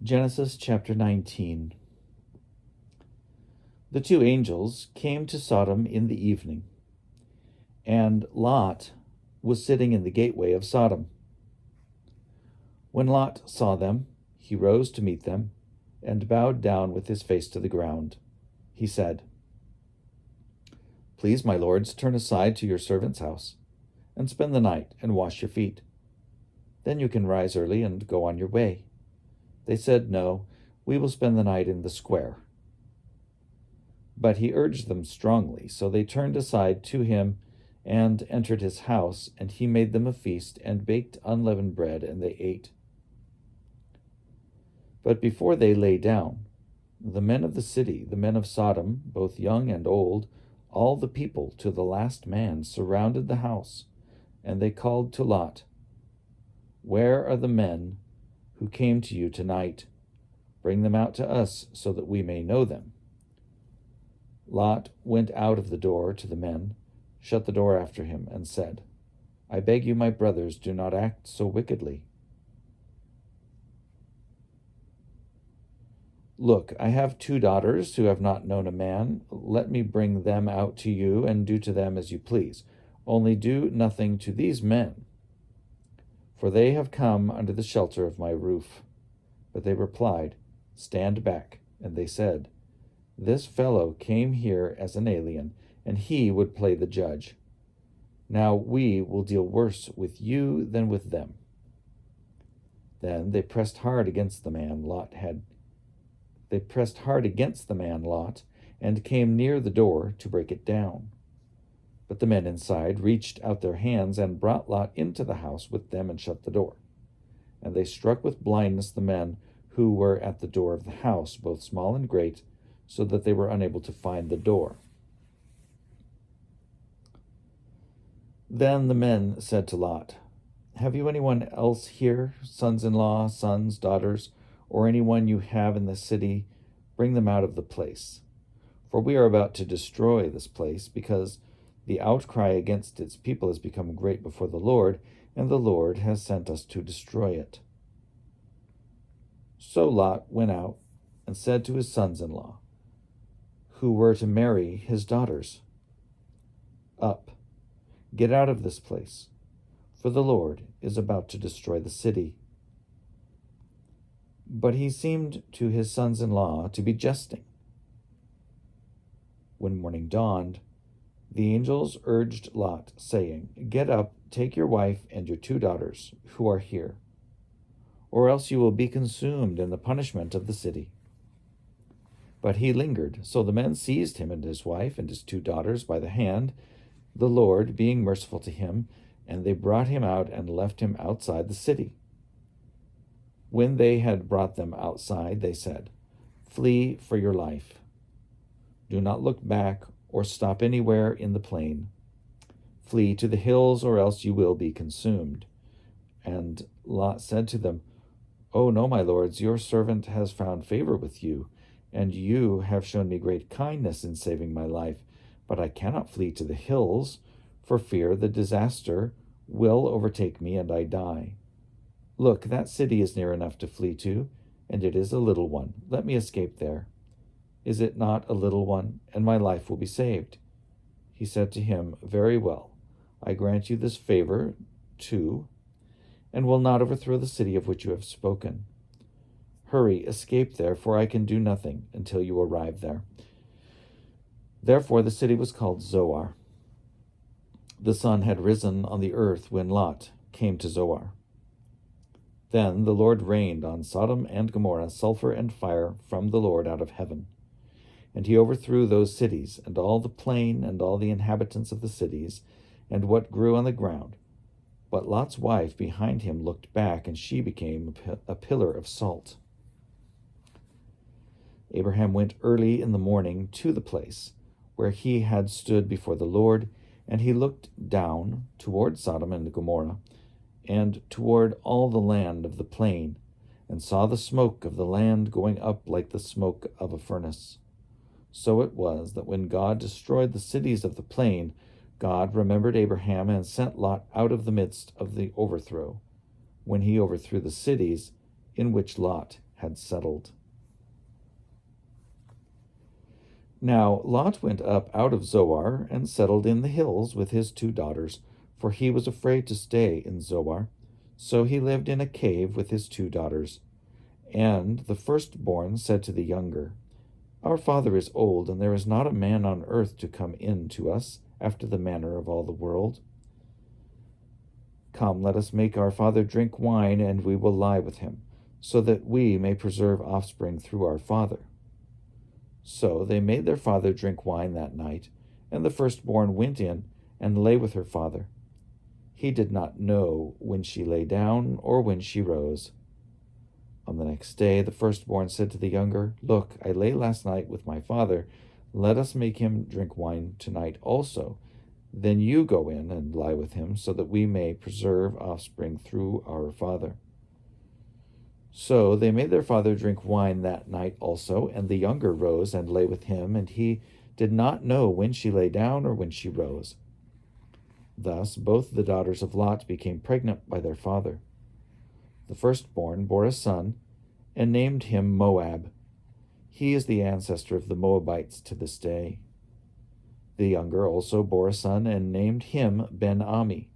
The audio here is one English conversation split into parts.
Genesis chapter 19. The two angels came to Sodom in the evening, and Lot was sitting in the gateway of Sodom. When Lot saw them, he rose to meet them and bowed down with his face to the ground. He said, "Please, my lords, turn aside to your servant's house and spend the night and wash your feet. Then you can rise early and go on your way." They said, "No, we will spend the night in the square." But he urged them strongly, so they turned aside to him and entered his house, and he made them a feast and baked unleavened bread, and they ate. But before they lay down, the men of the city, the men of Sodom, both young and old, all the people to the last man, surrounded the house, and they called to Lot, "Where are the men who came to you tonight? Bring them out to us so that we may know them." Lot went out of the door to the men, shut the door after him, and said, "I beg you, my brothers, do not act so wickedly. Look, I have 2 daughters who have not known a man. Let me bring them out to you and do to them as you please. Only do nothing to these men, for they have come under the shelter of my roof." But they replied, "Stand back." And they said, "This fellow came here as an alien, and he would play the judge. Now we will deal worse with you than with them." Then they pressed hard against the man Lot, and came near the door to break it down. But the men inside reached out their hands and brought Lot into the house with them and shut the door. And they struck with blindness the men who were at the door of the house, both small and great, so that they were unable to find the door. Then the men said to Lot, "Have you anyone else here, sons-in-law, sons, daughters, or anyone you have in the city? Bring them out of the place. For we are about to destroy this place, because the outcry against its people has become great before the Lord, and the Lord has sent us to destroy it." So Lot went out and said to his sons-in-law, who were to marry his daughters, "Up, get out of this place, for the Lord is about to destroy the city." But he seemed to his sons-in-law to be jesting. When morning dawned, the angels urged Lot, saying, "Get up, take your wife and your 2 daughters who are here, or else you will be consumed in the punishment of the city." But he lingered, so the men seized him and his wife and his 2 daughters by the hand, the Lord being merciful to him, and they brought him out and left him outside the city. When they had brought them outside, they said, "Flee for your life. Do not look back or stop anywhere in the plain. Flee to the hills, or else you will be consumed." And Lot said to them, "Oh no, my lords, your servant has found favor with you, and you have shown me great kindness in saving my life. But I cannot flee to the hills, for fear the disaster will overtake me and I die. Look, that city is near enough to flee to, and it is a little one. Let me escape there. Is it not a little one, and my life will be saved?" He said to him, "Very well, I grant you this favor too, and will not overthrow the city of which you have spoken. Hurry, escape there, for I can do nothing until you arrive there." Therefore the city was called Zoar. The sun had risen on the earth when Lot came to Zoar. Then the Lord rained on Sodom and Gomorrah sulfur and fire from the Lord out of heaven. And he overthrew those cities, and all the plain, and all the inhabitants of the cities, and what grew on the ground. But Lot's wife behind him looked back, and she became a pillar of salt. Abraham went early in the morning to the place where he had stood before the Lord, and he looked down toward Sodom and Gomorrah, and toward all the land of the plain, and saw the smoke of the land going up like the smoke of a furnace. So it was that when God destroyed the cities of the plain, God remembered Abraham and sent Lot out of the midst of the overthrow, when he overthrew the cities in which Lot had settled. Now Lot went up out of Zoar and settled in the hills with his 2 daughters, for he was afraid to stay in Zoar. So he lived in a cave with his 2 daughters. And the firstborn said to the younger, Our father is old, and there is not a man on earth to come in to us after the manner of all the world. Come, let us make our father drink wine, and we will lie with him, so that we may preserve offspring through our father. So they made their father drink wine that night, and the firstborn went in and lay with her father. He did not know when she lay down or when she rose. On the next day the firstborn said to the younger, Look, I lay last night with my father. Let us make him drink wine tonight also. Then you go in and lie with him, so that we may preserve offspring through our father. So they made their father drink wine that night also, and the younger rose and lay with him, and he did not know when she lay down or when she rose. Thus both the daughters of Lot became pregnant by their father. The firstborn bore a son, and named him Moab. He is the ancestor of the Moabites to this day. The younger also bore a son, and named him Ben-Ami.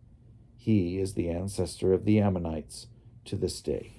He is the ancestor of the Ammonites to this day.